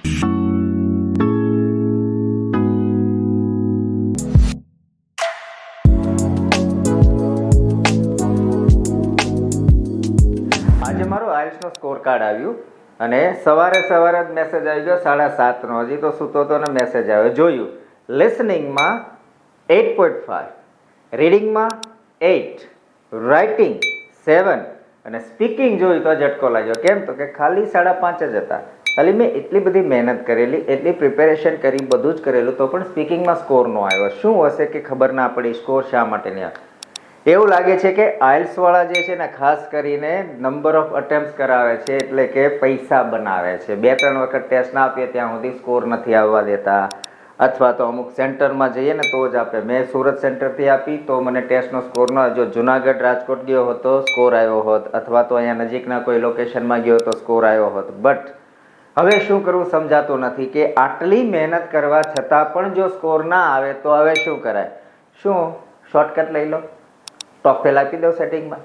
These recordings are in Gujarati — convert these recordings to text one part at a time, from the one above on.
આજે મારો આઈએલ્સનો સ્કોર કાર્ડ આવ્યું અને સવારે જ મેસેજ આવી ગયો 7:30નો. હજી તો સૂતો તો ને મેસેજ આવ્યો. જોયું લિસનિંગમાં 8.5, રીડિંગમાં 8, રાઇટિંગ 7 અને સ્પીકિંગ જોયું તો ઝટકો લાગ્યો. કેમ તો કે ખાલી 5.5 જ હતા. ખાલી મેં એટલી બધી મહેનત કરેલી, એટલી પ્રિપેરેશન કરી, બધું જ કરેલું, તો પણ સ્પીકિંગમાં સ્કોર ન આવ્યો. શું હશે કે ખબર ના પડી સ્કોર શા માટે નહીં આવ્યો. એવું લાગે છે કે આઇલ્સ વાળા જે છે ને ખાસ કરીને નંબર ઓફ અટેમ્પ્ટ કરાવે છે, એટલે કે પૈસા બનાવે છે. 2-3 વખત ટેસ્ટ ના આપીએ ત્યાં સુધી સ્કોર નથી આવવા દેતા, અથવા તો અમુક સેન્ટરમાં જઈએ ને તો જ આપે. મેં સુરત સેન્ટરથી આપી તો મને ટેસ્ટનો સ્કોર ન, જો જુનાગઢ રાજકોટ ગયો હતો સ્કોર આવ્યો હોત, અથવા તો અહીંયા નજીકના કોઈ લોકેશનમાં ગયો તો સ્કોર આવ્યો હોત. બટ હવે શું કરવું સમજાતું નથી કે આટલી મહેનત કરવા છતાં પણ જો સ્કોર ના આવે તો હવે શું કરાય? શું શોર્ટકટ લઈ લો, ટોપ ફેલ આપી દો સેટિંગમાં?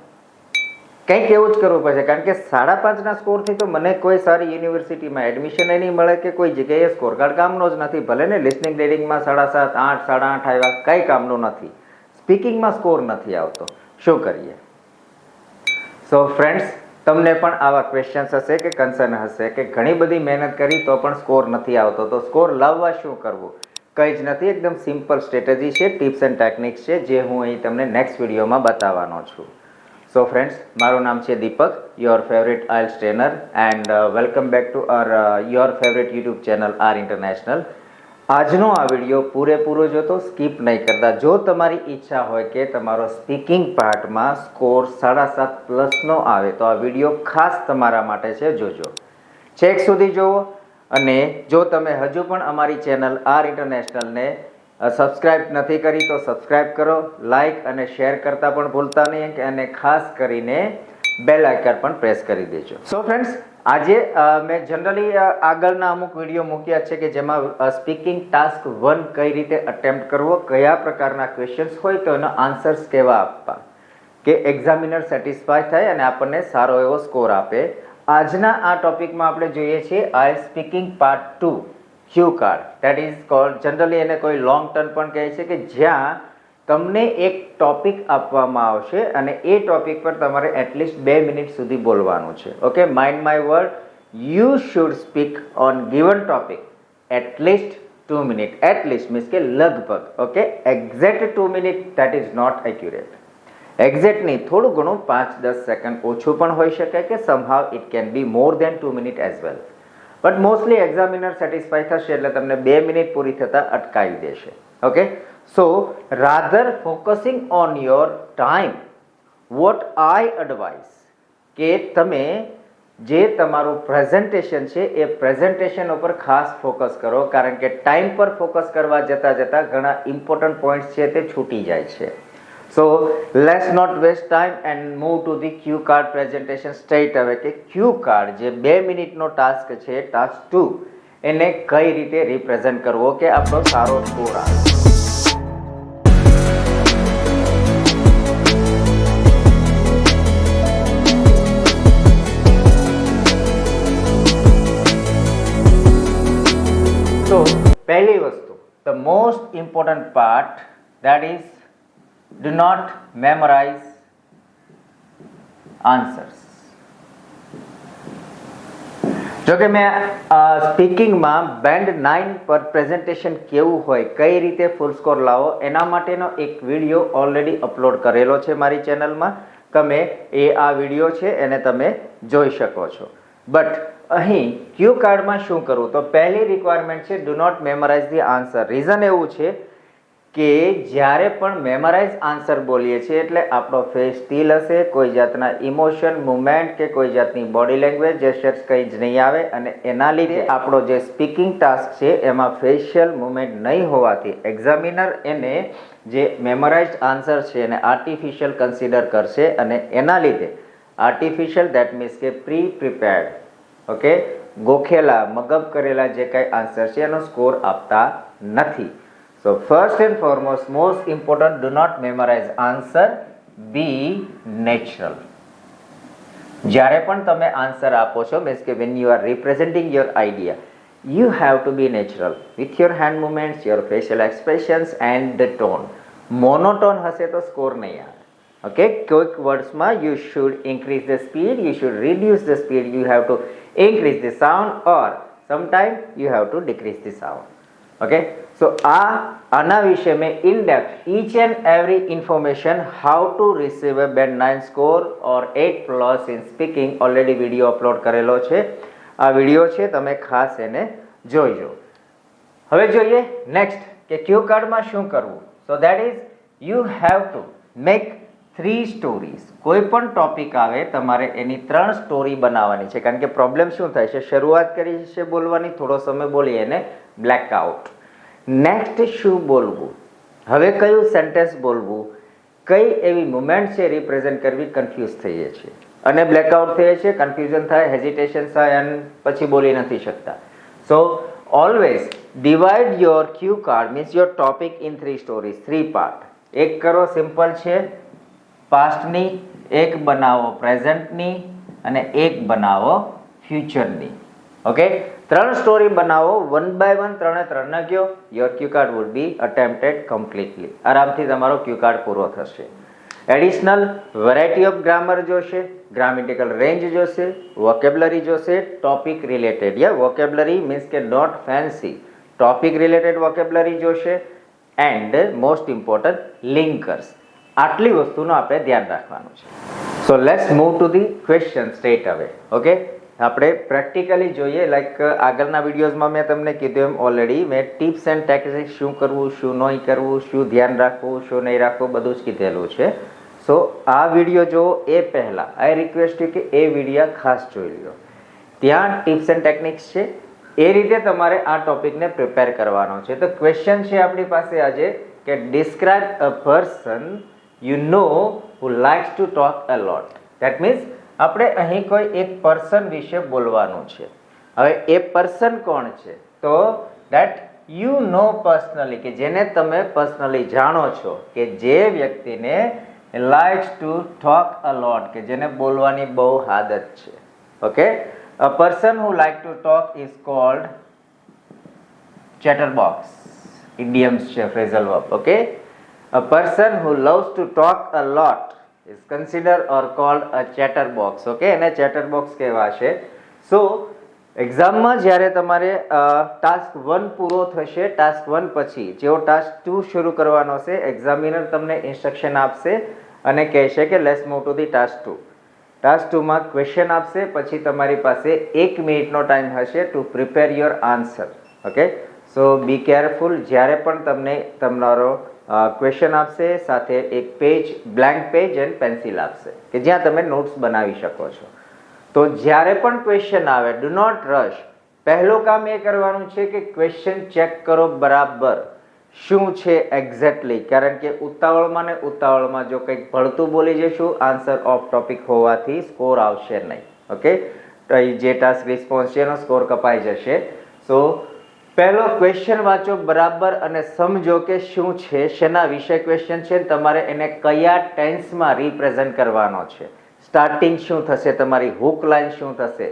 કંઈક એવું જ કરવું પડશે, કારણ કે 5.5ના સ્કોરથી તો મને કોઈ સારી યુનિવર્સિટીમાં એડમિશન નહીં મળે કે કોઈ જગ્યાએ સ્કોર કાર્ડ કામનો જ નથી. ભલે ને લિસનિંગ રીડિંગમાં 7.5, 8, 8.5 આવ્યા, કંઈ કામનું નથી. સ્પીકિંગમાં સ્કોર નથી આવતો, શું કરીએ? સો ફ્રેન્ડ્સ, તમને પણ આવા ક્વેશ્ચન્સ હશે કે કન્સર્ન હશે કે ઘણી બધી મહેનત કરી તો પણ સ્કોર નથી આવતો, તો સ્કોર લાવવા શું કરવું? કંઈ જ નથી, એકદમ સિમ્પલ સ્ટ્રેટેજી છે, ટિપ્સ એન્ડ ટેકનિક્સ છે, જે હું અહીં તમને નેક્સ્ટ વિડીયોમાં બતાવવાનો છું. સો ફ્રેન્ડ્સ, મારું નામ છે Deepak, your favourite IELTS trainer, and welcome back to your favourite YouTube channel R international. આજનો આ વિડીયો પૂરેપૂરો જોતો, સ્કીપ નહીં કરતા. જો તમારી ઈચ્છા હોય કે તમારો સ્પીકિંગ પાર્ટમાં સ્કોર 7.5+ આવે તો આ વિડીયો ખાસ તમારા માટે છે, જોજો, છેક સુધી જુઓ. અને જો તમે હજુ પણ અમારી ચેનલ આર ઇન્ટરનેશનલને સબસ્ક્રાઇબ નથી કરી તો સબસ્ક્રાઇબ કરો, લાઇક અને શેર કરતા પણ ભૂલતા નહીં, અને ખાસ કરીને બેલ આઇકન પણ પ્રેસ કરી દેજો. સો ફ્રેન્ડ્સ, આજે મેં જનરલી આગળના અમુક વિડીયો મૂક્યા છે કે જેમાં સ્પીકિંગ ટાસ્ક 1 કઈ રીતે અટેમ્પ્ટ કરવો, કયા પ્રકારના ક્વેશ્ચન્સ હોય તો એનો આન્સર્સ કેવા આપવા કે એક્ઝામિનર સેટિસ્ફાય થાય અને આપણને સારો એવો સ્કોર આપે. આજના આ ટોપિકમાં આપણે જોઈએ છીએ IELTS speaking part 2, cue card. That is called, generally એને કોઈ લોંગ ટર્ન પણ કહે છે, કે જ્યાં તમને એક ટોપિક આપવામાં આવશે અને એ ટોપિક પર તમારે એટલીસ્ટ 2 મિનિટ સુધી બોલવાનું છે. Okay, mind my word, you should speak on given topic at least 2 minute. At least means કે લગભગ. Okay, exact 2 minute that is not accurate. Exact નહીં, થોડું ઘણું 5-10 સેકન્ડ ઓછું પણ હોઈ શકે કે somehow it can be more than 2 minute as well. But mostly examiner satisfy થશે એટલે તમને 2 મિનિટ પૂરી થતાં અટકાવી દેશે. Okay, so rather focusing on your time, what I advise કે તમે જે તમારું પ્રેઝન્ટેશન છે એ પ્રેઝન્ટેશન ઉપર ખાસ ફોકસ કરો, કારણ કે ટાઈમ પર ફોકસ કરવા જતાં ઘણા ઇમ્પોર્ટન્ટ પોઈન્ટ્સ છે તે છૂટી જાય છે. So let's not waste time and move to the cue card presentation straight away. કે ક્યુ કાર્ડ જે 2 મિનિટનો ટાસ્ક છે, ટાસ્ક 2, એને કઈ રીતે રિપ્રેઝન્ટ કરવો કે આપણો સારો સ્કોર આવે. તો પહેલી વસ્તુ, the most important part, that is do not memorize answers. જો કે મેં સ્પીકિંગમાં બેન્ડ 9 પર પ્રેઝન્ટેશન કેવું હોય, કઈ રીતે ફૂલ સ્કોર લાવો, એના માટેનો એક વિડીયો ઓલરેડી અપલોડ કરેલો છે મારી ચેનલમાં. તમે આ વિડીયો છે એને તમે જોઈ શકો છો. બટ અહીં ક્યુ કાર્ડમાં શું કરવું, તો પહેલી રિક્વાયરમેન્ટ છે do not memorise the answer. Reason એવું છે કે જ્યારે પણ મેમરાઇઝ આન્સર બોલીએ છીએ એટલે આપણો ફેસ સ્ટીલ હશે, કોઈ જાતના ઇમોશન, મુવમેન્ટ કે કોઈ જાતની બોડી લેંગ્વેજ, જેસ્ચર્સ કંઈ જ નહીં આવે, અને એના લીધે આપણો જે સ્પીકિંગ ટાસ્ક છે એમાં ફેશિયલ મુવમેન્ટ નહીં હોવાથી એક્ઝામિનર એને જે મેમરાઇઝડ આન્સર છે એને આર્ટિફિશિયલ કન્સિડર કરશે, અને એના લીધે આર્ટિફિશિયલ દેટ મીન્સ કે પ્રિપેર્ડ, ઓકે, ગોખેલા, મગબ કરેલા જે કાંઈ આન્સર છે એનો સ્કોર આપતા નથી. So first and foremost, most important, do not memorize answer, be natural. જ્યારે પણ તમે આન્સર આપો છો, મીન્સ કે when you are representing your idea, you have to be natural with your hand movements, your facial expressions and the tone. Monotone હશે તો સ્કોર નહીં આવે. Okay, કોઈક વર્ડ્સમાં you should increase the speed, you should reduce the speed, you have to increase the sound or sometimes you have to decrease the sound. Okay, so આના વિશે મેં in depth each and every information how to receive a band 9 score or 8 plus in speaking already video upload કરેલો છે. આ વિડીયો છે, તમે ખાસ એને જોઈજો. હવે જોઈએ નેક્સ્ટ કે ક્યુ કાર્ડમાં શું કરવું. So that is you have to make 3 stories. કોઈ પણ ટોપિક આવે તમારે એની 3 સ્ટોરી બનાવવાની છે, કારણ કે પ્રોબ્લેમ શું થાય છે, શરૂઆત કરી છે બોલવાની, થોડો સમય બોલીએ એને બ્લેકઆઉટ. નેક્સ્ટ શું બોલવું, હવે કયું સેન્ટેન્સ બોલવું, કઈ એવી મુમેન્ટ છે રિપ્રેઝેન્ટ કરવી, કન્ફ્યુઝ થઈએ છીએ અને બ્લેકઆઉટ થઈએ છીએ, કન્ફ્યુઝન થાય, હેઝિટેશન થાય અને પછી બોલી નથી શકતા. So always divide your cue card means your topic in 3 stories, 3 part. એક કરો સિમ્પલ છે પાસ્ટની, એક બનાવો પ્રેઝન્ટની અને એક બનાવો ફ્યુચરની. ઓકે, 3 સ્ટોરી બનાવો, 1 by 1 3 ના કયો, your cue card would be attempted completely. આરામથી તમારો ક્યુ કાર્ડ પૂરો થશે. એડિશનલ વેરાયટી ઓફ ગ્રામર જોશે, ગ્રામેટિકલ રેન્જ જોશે, વોકેબ્લરી જોશે, ટોપિક રિલેટેડ. વોકેબ્લરી મીન્સ કે not fancy, topic related vocabulary જોશે એન્ડ મોસ્ટ ઇમ્પોર્ટન્ટ લિંકર્સ. આટલી વસ્તુનું આપણે ધ્યાન રાખવાનું છે. So let's move to the question straight away. Okay, આપણે પ્રેક્ટિકલી જોઈએ. લાઈક આગળના વિડીયોઝમાં મેં તમને કીધું એમ ઓલરેડી મેં ટિપ્સ એન્ડ ટેક્ટિક્સ, શું કરવું શું નહીં કરવું, શું ધ્યાન રાખવું શું નહીં રાખવું, બધું જ કીધેલું છે. સો આ વિડીયો જો એ પહેલાં આઈ રિક્વેસ્ટ યુ કે એ વિડીયો ખાસ જોઈ લો. ત્યાં ટિપ્સ એન્ડ ટેકનિક્સ છે, એ રીતે તમારે આ ટોપિકને પ્રિપેર કરવાનો છે. તો ક્વેશ્ચન છે આપણી પાસે આજે કે describe a person you no who likes to talk a lot. That means આપણે અહીં કોઈ એક પર્સન વિશે બોલવાનું છે. હવે એ પર્સન કોણ છે, તો દેટ યુ નો પર્સનલી, કે જેને તમે પર્સનલી જાણો છો, કે જે વ્યક્તિને likes to talk a lot, કે જેને બોલવાની બહુ આદત છે. Okay, a person who like to talk is called chatterbox. Idioms છે, phrasal verb. Okay, a person who loves to talk a lot is considered or called a chatterbox. Okay, એને chatterbox કહેવાશે. સો એક્ઝામમાં જ્યારે તમારે ટાસ્ક 1 પૂરો થશે, ટાસ્ક 1 પછી જેવો ટાસ્ક 2 શરૂ કરવાનો છે, એક્ઝામિનર તમને ઇન્સ્ટ્રક્શન આપશે અને કહેશે કે let's move to the task 2. Task 2માં ક્વેશ્ચન આપશે, પછી તમારી પાસે 1 મિનિટનો ટાઈમ હશે to prepare your answer. Okay, so be careful. જ્યારે પણ તમને તમારો ક્વેશ્ચન આપશે, સાથે એક page, blank page and pencil આપશે કે જ્યાં તમે નોટ્સ બનાવી શકો છો. તો જ્યારે પણ ક્વેશ્ચન આવે, ડુ નોટ રશ. પહેલું કામ એ કરવાનું છે કે ક્વેશ્ચન ચેક કરો બરાબર શું છે એક્ઝેક્ટલી, કારણ કે ઉતાવળમાં ને ઉતાવળમાં જો કંઈક ભળતું બોલી જઈશું, આન્સર ઓફ ટોપિક હોવાથી સ્કોર આવશે નહીં. ઓકે, તો જે ટાસ્ક રિસ્પોન્સ છે એનો સ્કોર કપાઈ જશે. સો પહેલો ક્વેશ્ચન વાંચો બરાબર અને સમજો કે શું છે, શેના વિશે ક્વેશ્ચન છે, તમારે એને કયા ટેન્સમાં રિપ્રેઝન્ટ કરવાનો છે, સ્ટાર્ટિંગ શું થશે, તમારી હુક લાઈન શું થશે,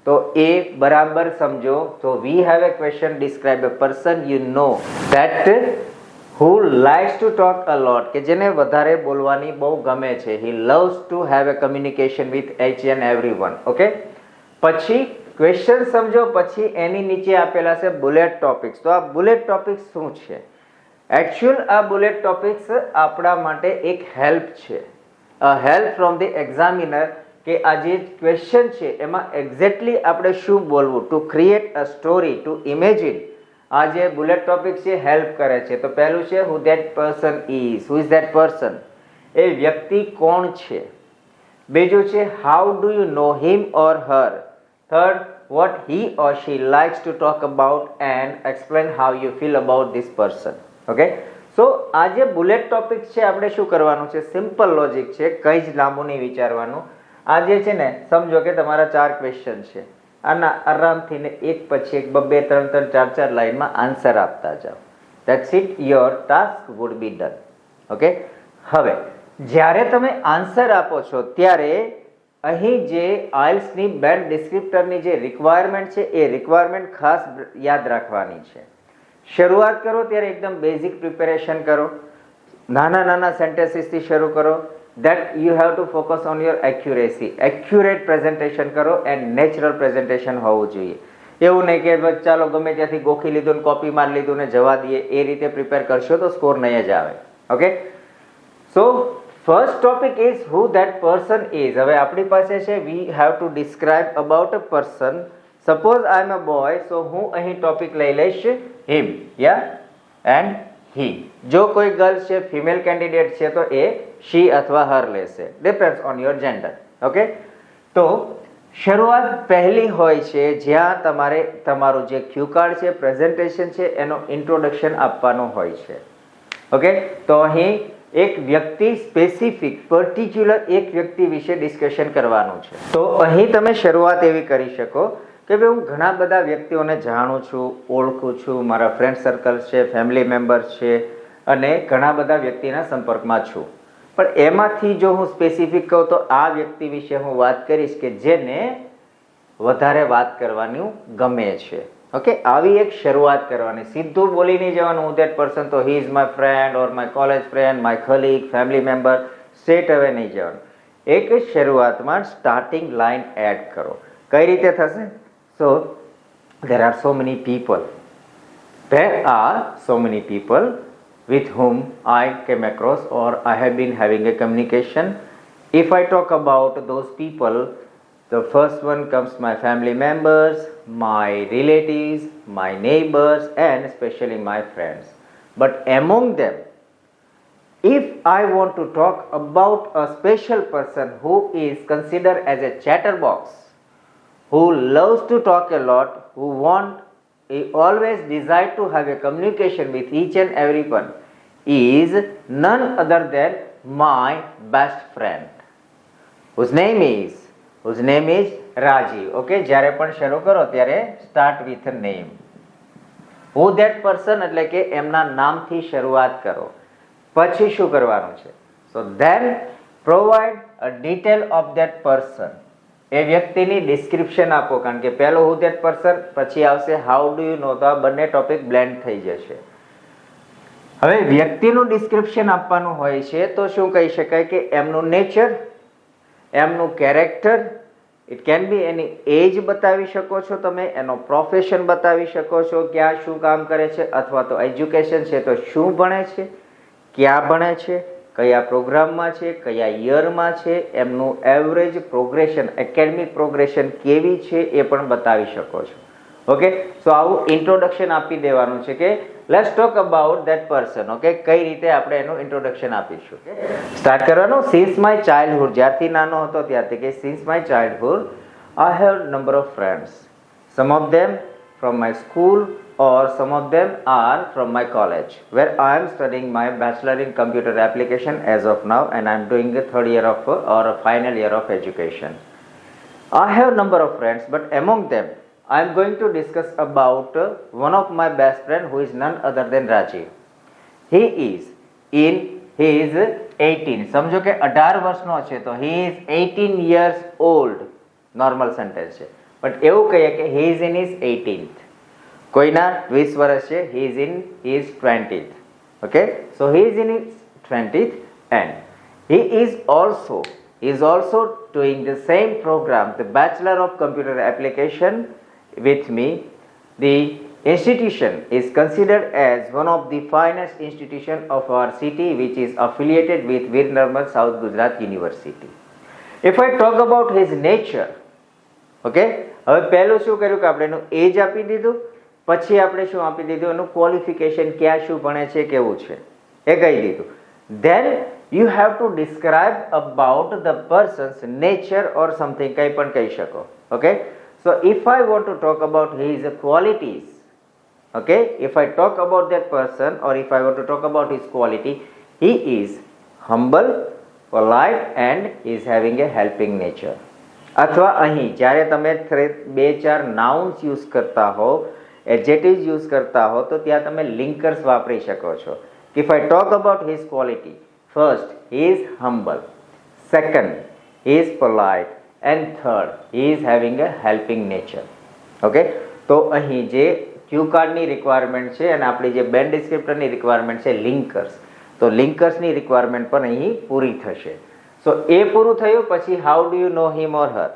તો એ બરાબર સમજો. તો we have a question describe a person you know that who likes to talk a lot, કે જેને વધારે બોલવાની બહુ ગમે છે. He loves to have a communication with each and every one. Okay, પછી ક્વેશ્ચન સમજો, પછી એની નીચે આપેલા છે બુલેટ ટોપિક્સ. તો આ બુલેટ ટોપિક્સ શું છે? એકચ્યુઅલ આ બુલેટ ટોપિક્સ આપણા માટે એક હેલ્પ છે, હેલ્પ ફ્રોમ ધી એક્ઝામિનર, કે આ જે ક્વેશ્ચન છે એમાં એક્ઝેક્ટલી આપણે શું બોલવું, to create a story, two imagine. આ જે બુલેટ ટોપિક છે હેલ્પ કરે છે. તો પહેલું છે who that person is, who is that person, એ વ્યક્તિ કોણ છે. બીજું છે how do you know him or her. Third, what he or she likes to talk about and explain how you feel about this person. Okay, so આ જે બુલેટ ટોપિક છે આપણે શું કરવાનું છે, સિમ્પલ લોજિક છે, કંઈ જ લાંબુ નહીં વિચારવાનું. આ જે છે ને, સમજો કે તમારા 4 ક્વેશ્ચન છે, આના આરામથી ને એક પછી એક 2 3 4 લાઈનમાં આન્સર આપતા જાઓ. That's it, your task would be done. Okay, હવે જ્યારે તમે આન્સર આપો છો ત્યારે અહીં જે આઇલ્સની બેન્ડ ડિસ્ક્રિપ્ટરની જે રિક્વાયરમેન્ટ છે એ રિક્વાયરમેન્ટ ખાસ યાદ રાખવાની છે. શરૂઆત કરો ત્યારે એકદમ બેઝિક પ્રિપેરેશન કરો, નાના નાના સેન્ટેન્સીસથી શરૂ કરો. That you have to focus on your accuracy. Accurate presentation કરો એન્ડ નેચરલ પ્રેઝન્ટેશન હોવું જોઈએ. એવું નહીં કે ચાલો ગમે ત્યાંથી ગોખી લીધું ને કોપી મારી લીધું ને જવા દઈએ, એ રીતે પ્રિપેર કરશો તો સ્કોર નહીં જ આવે. Okay, so first topic is who that person is. હવે આપણી પાસે છે we have to describe about a person. Suppose I am a boy, so હું અહીં ટોપિક લઈ લઈશ હિમ યા એન્ડ હી. જો કોઈ ગર્લ્સ છે, ફિમેલ કેન્ડિડેટ છે તો એ શી અથવા હર લેશે, depends on your gender. Okay, તો શરૂઆત પહેલી હોય છે જ્યાં તમારે તમારું જે ક્યુ કાર્ડ છે, પ્રેઝન્ટેશન છે, એનો ઇન્ટ્રોડક્શન આપવાનું હોય છે. ઓકે, તો અહીં એક વ્યક્તિ સ્પેસિફિક પર્ટિક્યુલર એક વ્યક્તિ વિશે ડિસ્કશન કરવાનું છે. તો અહીં તમે શરૂઆત એવી કરી શકો કે ભાઈ હું ઘણા બધા વ્યક્તિઓને જાણું છું, ઓળખું છું, મારા ફ્રેન્ડ સર્કલ છે, ફેમિલી મેમ્બર્સ છે અને ઘણા બધા વ્યક્તિના સંપર્કમાં છું. પણ એમાંથી જો હું સ્પેસિફિક કહું તો આ વ્યક્તિ વિશે હું વાત કરીશ કે જેને વધારે વાત કરવાનું ગમે છે. ઓકે, આવી એક શરૂઆત કરવાની. સીધું બોલી નહીં જવાનું હું ધેટ પર્સન, તો હી is my friend or my college friend, my colleague, family member, straight હવે નહીં જવાનું. એક શરૂઆતમાં સ્ટાર્ટિંગ લાઇન એડ કરો. કઈ રીતે થશે? સો there are so many people. There are so many people with whom I came across or I have been having a communication. If I talk about those people, the first one comes my family members, my relatives, my neighbors and especially my friends. But among them, if I want to talk about a special person who is considered as a chatterbox, who loves to talk a lot, he always desire to have a communication with each and everyone, is none other than my best friend, whose name is Rajiv. Okay, જ્યારે પણ શરૂ કરો ત્યારે start with a name. Who that person એટલે કે એમના નામથી શરૂઆત કરો. પછી શું કરવાનું છે? So then provide a detail of that person. એ વ્યક્તિની ડિસ્ક્રિપ્શન આપો, કારણ કે પહેલો હુ ધેટ પર્સન, પછી આવશે હાઉ ડુ યુ નો, તો આ બંને ટોપિક બ્લેન્ડ થઈ જશે. હવે વ્યક્તિનું ડિસ્ક્રિપ્શન આપવાનું હોય છે તો શું કહી શકાય કે એમનું નેચર, એમનું કેરેક્ટર, ઇટ કેન બી એની એજ બતાવી શકો છો તમે, એનો પ્રોફેશન બતાવી શકો છો, ક્યાં શું કામ કરે છે, અથવા તો એજ્યુકેશન છે તો શું ભણે છે, ક્યાં ભણે છે, કયા પ્રોગ્રામમાં છે, કયા યરમાં છે, એમનું એવરેજ પ્રોગ્રેશન, એકેડમિક પ્રોગ્રેશન કેવી છે એ પણ બતાવી શકો છો. ઓકે, સો આવું ઇન્ટ્રોડક્શન આપી દેવાનું છે કે let's talk about that person. Okay, કઈ રીતે આપણે એનું ઇન્ટ્રોડક્શન આપીશું. સ્ટાર્ટ કરવાનું સિન્સ માય ચાઇલ્ડહુડ, જ્યારથી નાનો હતો ત્યારથી, કે since my childhood I have number of friends, some of them from my school or some of them are from my college where I am studying my bachelor in computer application as of now and I am doing the third year of or a final year of education. I have number of friends, but among them I am going to discuss about one of my best friend who is none other than Rajiv. He is 18. સમજો કે 18 વર્ષનો છે તો he is 18 years old. Normal sentence છે, બટ એવું કહીએ કે he is in his 18th. કોઈના 20 વર્ષ છે, he is in his 20th. Okay, so he is in his 20th and he is also doing the same program, the Bachelor of Computer Application with me. The institution is considered as one of the finest institution of our city, which is affiliated with Veer Narmal South Gujarat University. If I talk about his nature, okay, હવે પહેલું શું કર્યું કે આપણે એનું એજ આપી દીધું, પછી આપણે શું આપી દીધું, એનું ક્વોલિફિકેશન, ક્યાં શું ભણે છે, કેવું છે એ કહી દીધું. Then you have to describe about the person's nature or something, કંઈ પણ કહી શકો. Okay, so if I want to talk about his qualities, okay, if I talk about that person or if I want to talk about his quality, he is humble, polite and is having a helping nature. અથવા અહીં જ્યારે તમે 2-4 નાઉન્સ યુઝ કરતા હો, એડજેક્ટિવ્સ યુઝ કરતા હો, તો ત્યાં તમે લિંકર્સ વાપરી શકો છો. If I talk about his quality, first he is humble, second he is polite and third, he is having a helping nature. Okay, તો અહીં જે ક્યુ કાર્ડની રિક્વાયરમેન્ટ છે અને આપણી જે બેન્ડ ડિસ્ક્રિપ્ટરની રિક્વાયરમેન્ટ છે લિંકર્સ, તો લિંકર્સની રિક્વાયરમેન્ટ પણ અહીં પૂરી થશે. સો એ પૂરું થયું પછી how do you know him or her.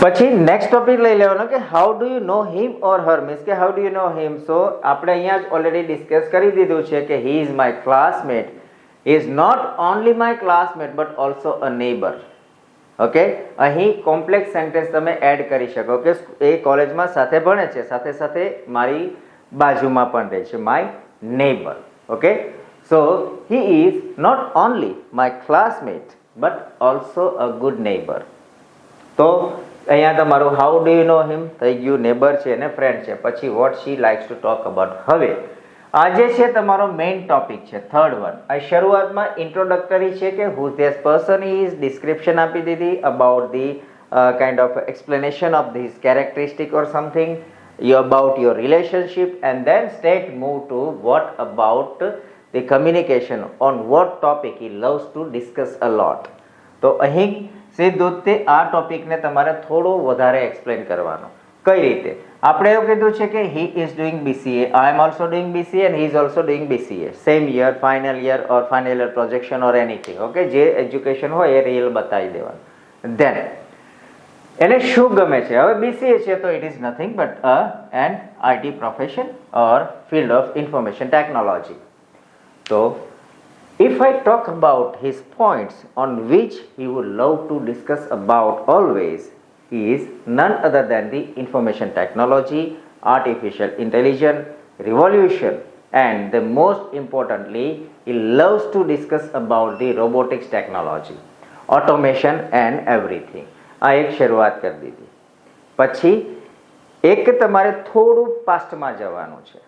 પછી નેક્સ્ટ ટોપિક લઈ લેવાનો કે how do you know him or her means કે how do you know him. So આપણે અહીંયા જ ઓલરેડી ડિસ્કસ કરી દીધું છે કે he is my classmate, is not only my classmate but also a neighbour. Okay, અહીં કોમ્પ્લેક્સ સેન્ટેન્સ તમે એડ કરી શકો કે એ કોલેજમાં સાથે ભણે છે, સાથે સાથે મારી બાજુમાં પણ રહે છે, my neighbour. Okay, so he is not only my classmate but also a good neighbour. તો અહીંયા તમારું how do you know him થઈ ગયું, નેબર છે અને ફ્રેન્ડ છે. પછી what she likes to talk about. હવે આજે છે તમારો મેઇન ટોપિક છે થર્ડ વન. આ શરૂઆતમાં ઇન્ટ્રોડક્ટરી છે કે who this person is, description આપી દીધી about the kind of explanation of this characteristic or something about your relationship, and then straight move to what about the communication, on what topic he loves to discuss a lot. તો અહીં સીધું તે આ ટોપિકને તમારે થોડું વધારે એક્સપ્લેન કરવાનો. કઈ રીતે? આપણે એવું કીધું છે કે he is doing BCA, I am also doing BCA and he is also doing BCA, same year, final year or final year projection or anything. Okay, જે એજ્યુકેશન હોય એ રિયલ બતાવી દેવાનું. Then એને શું ગમે છે? હવે BCA છે તો it is nothing but an IT profession or field of information technology. તો if I talk about his points on which he would love to discuss about always, he is none other than the information technology, artificial intelligence, revolution, and the most importantly, he loves to discuss about the robotics technology, automation and everything. આ એક શરૂઆત કરી દીધી. પછી એક તમારે થોડું પાસ્ટમાં જવાનું છે.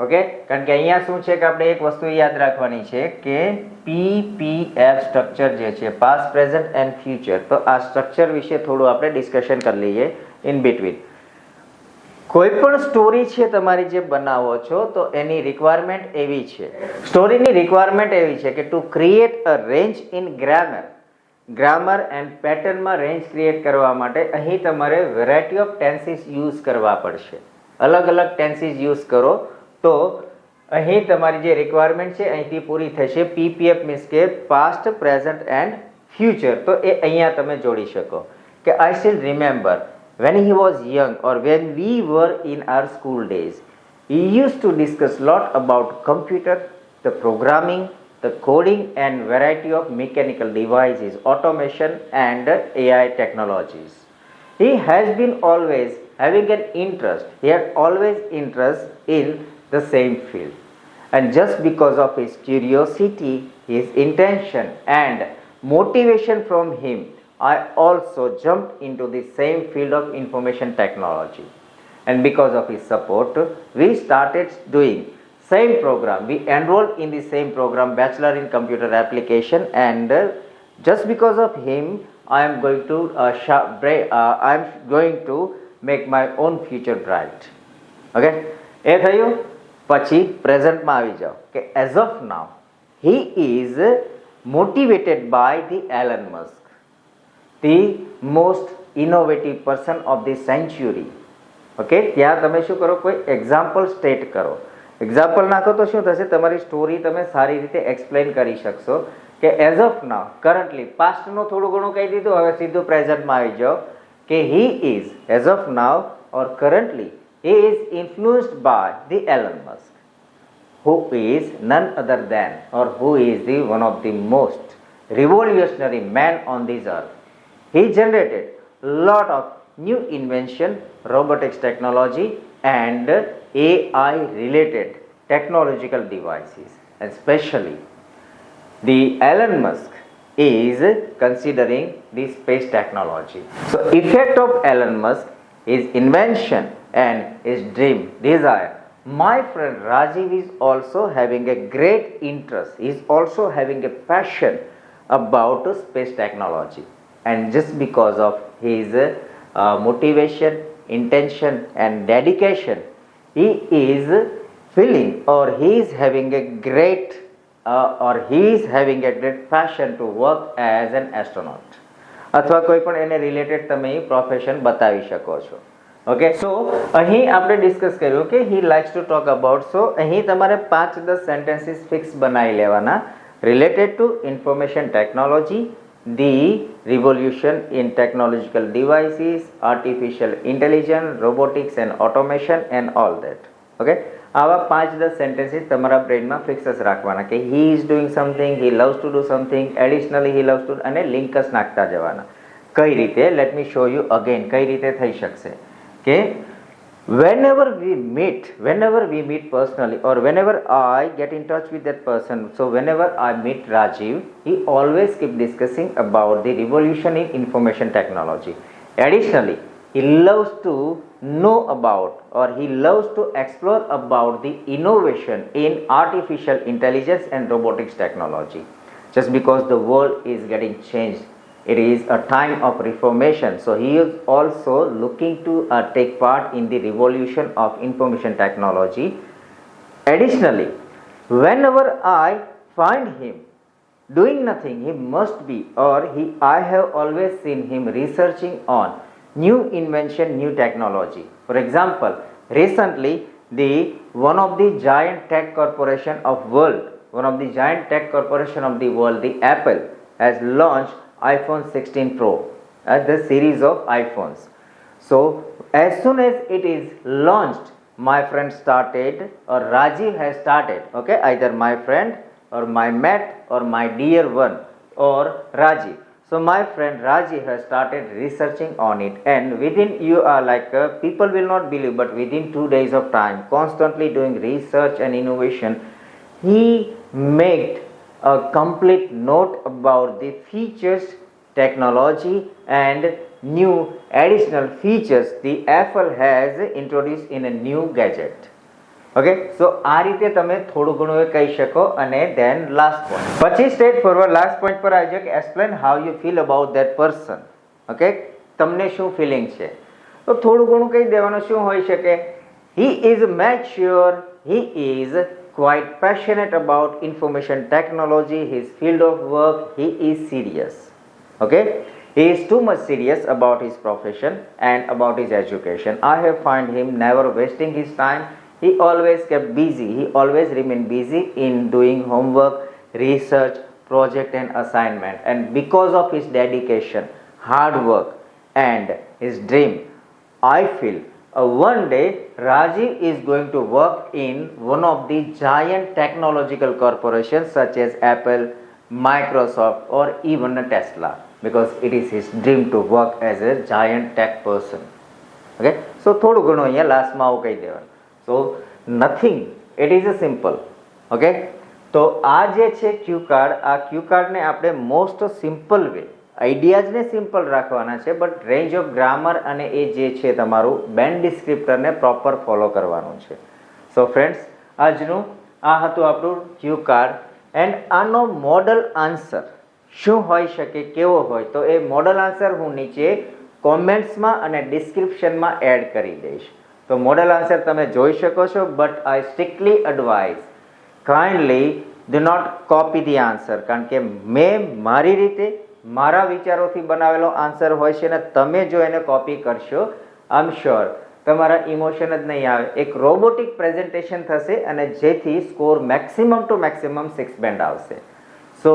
ઓકે, કારણ કે અહીંયા શું છે કે આપણે એક વસ્તુ યાદ રાખવાની છે કે PPF સ્ટ્રક્ચર જે છે પાસ્ટ, પ્રેઝન્ટ એન્ડ ફ્યુચર. તો આ સ્ટ્રક્ચર વિશે થોડું આપણે ડિસ્કશન કરી લઈએ ઇન બિટવીન. કોઈ પણ સ્ટોરી છે તમારી જે બનાવો છો તો એની રિક્વાયરમેન્ટ એવી છે, સ્ટોરીની રિક્વાયરમેન્ટ એવી છે કે to create a range in grammar and પેટર્નમાં રેન્જ ક્રિએટ કરવા માટે અહીં તમારે વેરાયટી ઓફ ટેન્સીસ યુઝ કરવા પડશે. અલગ અલગ ટેન્સીસ યુઝ કરો તો અહીં તમારી જે રિક્વાયરમેન્ટ છે અહીંથી પૂરી થશે. PPF મીન્સ કે પાસ્ટ, પ્રેઝન્ટ એન્ડ ફ્યુચર. તો એ અહીંયા તમે જોડી શકો કે I still remember when he was young or when we were in our school days, he used to discuss lot about computer, the programming, the coding and variety of mechanical devices, automation and AI technologies. He has been always having an interest, he had always interest in the same field. And just because of his curiosity, his intention and motivation from him, I also jumped into the same field of information technology. And because of his support, we started doing same program. We enrolled in the same program, Bachelor in Computer Application, and just because of him, I am going to make my own future bright. Okay, એ થયું. પછી પ્રેઝન્ટમાં આવી જાઓ કે as of now, he is motivated by the Elon Musk, the most innovative person of the century. Okay, ત્યાં તમે શું કરો? કોઈ એક્ઝામ્પલ સ્ટેટ કરો. એક્ઝામ્પલ નાખો તો શું થશે? તમારી સ્ટોરી તમે સારી રીતે એક્સપ્લેન કરી શકશો કે એઝ ઓફ નાવ, કરન્ટલી, પાસ્ટનું થોડું ઘણું કહી દીધું, હવે સીધું પ્રેઝન્ટમાં આવી જાઓ કે he is as of now or currently he is influenced by the Elon Musk, who is none other than or who is the one of the most revolutionary man on this earth. He generated lot of new invention, robotics technology and AI related technological devices, and especially the Elon Musk is considering the space technology. So effect of Elon Musk, his invention and his dream, desire. My friend Rajiv is also having a great interest, he is also having a passion about space technology, and just because of his motivation, intention and dedication, he is feeling or he is having a great passion to work as an astronaut. અથવા કોઈ પણ એને રિલેટેડ તમે પ્રોફેશન બતાવી શકો છો. ઓકે, સો અહીં આપણે ડિસ્કસ કર્યું કે he likes to talk about. So અહીં તમારે 5-10 સેન્ટેન્સીસ ફિક્સ બનાવી લેવાના related to information technology, the revolution in technological devices, artificial intelligence, robotics and automation and all that. Okay, આવા 5-10 સેન્ટેન્સીસ તમારા બ્રેઇનમાં ફિક્સ જ રાખવાના કે he is doing something, he loves to do something, additionally he loves to, અને લિંકસ નાખતા જવાના. કઈ રીતે? Let me show you again કઈ રીતે થઈ શકશે. કે whenever we meet personally, or whenever I get in touch with that person, so whenever I meet Rajiv, he always keep discussing about the revolution in information technology. Additionally, he loves to know about, or he loves to explore about the innovation in artificial intelligence and robotics technology. Just because the world is getting changed, it is a time of reformation, so he is also looking to take part in the revolution of information technology. Additionally, whenever I find him doing nothing, he must be, or I have always seen him researching on new invention, new technology. For example, recently one of the giant tech corporation of the world, the Apple, has launched iPhone 16 Pro, the series of iPhones. So as soon as it is launched, my friend started, or Rajiv has started, okay, either my friend or my mate or my dear one or Rajiv. So my friend Rajiv has started researching on it, and within, you are like people will not believe, but within 2 days of time, constantly doing research and innovation, he made a complete note about the features, technology and new additional features the Apple has introduced in a new gadget. Okay, so આ રીતે તમે થોડું ઘણું એ કહી શકો. અને then last point, પછી સ્ટ્રેટ ફોરવર્ડ લાસ્ટ પોઈન્ટ પર આવી જાય કે explain how you feel about that person. Okay, તમને શું ફિલિંગ છે, તો થોડું ઘણું કહી દેવાનું. શું હોઈ શકે? he is mature, he is quite passionate about information technology, his field of work, he is serious. Okay, he is too much serious about his profession and about his education. I have found him never wasting his time. He always kept busy, he always remained busy in doing homework, research, project and assignment, and because of his dedication, hard work and his dream, I feel one day Rajiv is going to work in one of the giant technological corporations such as Apple, Microsoft or even Tesla, because it is his dream to work as a giant tech person. Okay, so થોડું ઘણું અહીંયા લાસ્ટમાં આવું કહી દેવાનું. So nothing, it is a simple. Okay, તો આ જે છે ક્યુ કાર્ડ, આ ક્યુ કાર્ડને આપણે મોસ્ટ સિમ્પલ વે, આઈડિયાઝને સિમ્પલ રાખવાના છે, બટ રેન્જ ઓફ ગ્રામર અને એ જે છે તમારું બેન્ડ ડિસ્ક્રિપ્ટરને પ્રોપર ફોલો કરવાનું છે. સો ફ્રેન્ડ્સ, આજનું આ હતું આપણું ક્યુ કાર્ડ. એન્ડ આનો મોડલ આન્સર શું હોઈ શકે, કેવો હોય, તો એ મોડલ આન્સર હું નીચે કોમેન્ટ્સમાં અને ડિસ્ક્રિપ્શનમાં એડ કરી દઈશ. તો મોડલ આન્સર તમે જોઈ શકો છો, but I strictly advise kindly do not copy the answer, કારણ કે મેં મારી રીતે મારા વિચારોથી બનાવેલો આન્સર હોય છે, ને તમે જો એને કોપી કરશો, આઈ એમ શ્યોર તમારા ઇમોશન જ નહીં આવે. એક રોબોટિક પ્રેઝન્ટેશન થશે અને જેથી score maximum to maximum 6 band આવશે. સો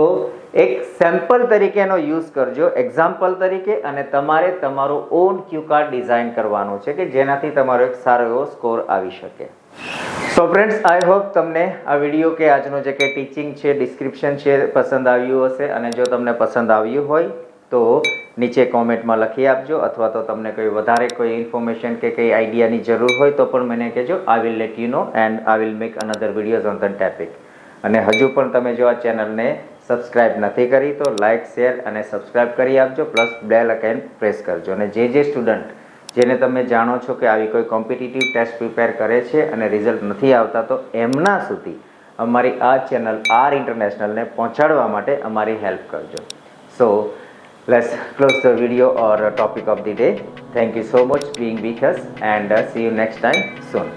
એક સેમ્પલ તરીકેનો યુઝ કરજો, એક્ઝામ્પલ તરીકે, અને તમારે તમારું ઓન ક્યુ કાર્ડ ડિઝાઇન કરવાનું છે કે જેનાથી તમારો એક સારો એવો સ્કોર આવી શકે. સો ફ્રેન્ડ્સ, આઈ હોપ તમને આ વિડીયો કે આજનું જે કંઈ ટીચિંગ છે, ડિસ્ક્રિપ્શન છે, પસંદ આવ્યું હશે. અને જો તમને પસંદ આવ્યું હોય તો નીચે કોમેન્ટમાં લખી આપજો, અથવા તો તમને કોઈ વધારે કોઈ ઇન્ફોર્મેશન કે કંઈ આઈડિયાની જરૂર હોય તો પણ મને કહેજો. I will let you know and I will make another videos on the topic. અને હજુ પણ તમે જો આ ચેનલને સબસ્ક્રાઇબ નથી કરી તો લાઇક, શેર અને સબસ્ક્રાઇબ કરી આપજો, પ્લસ બેલ આઇકન પ્રેસ કરજો. અને જે સ્ટુડન્ટ જેને તમે જાણો છો કે આવી કોઈ કોમ્પિટિટિવ ટેસ્ટ પ્રિપેર કરે છે અને રિઝલ્ટ નથી આવતા, તો એમના સુધી અમારી આ ચેનલ આર ઇન્ટરનેશનલને પહોંચાડવા માટે અમારી હેલ્પ કરજો. So let's close the video or topic of the day. Thank you so much being with us, and see you next time soon.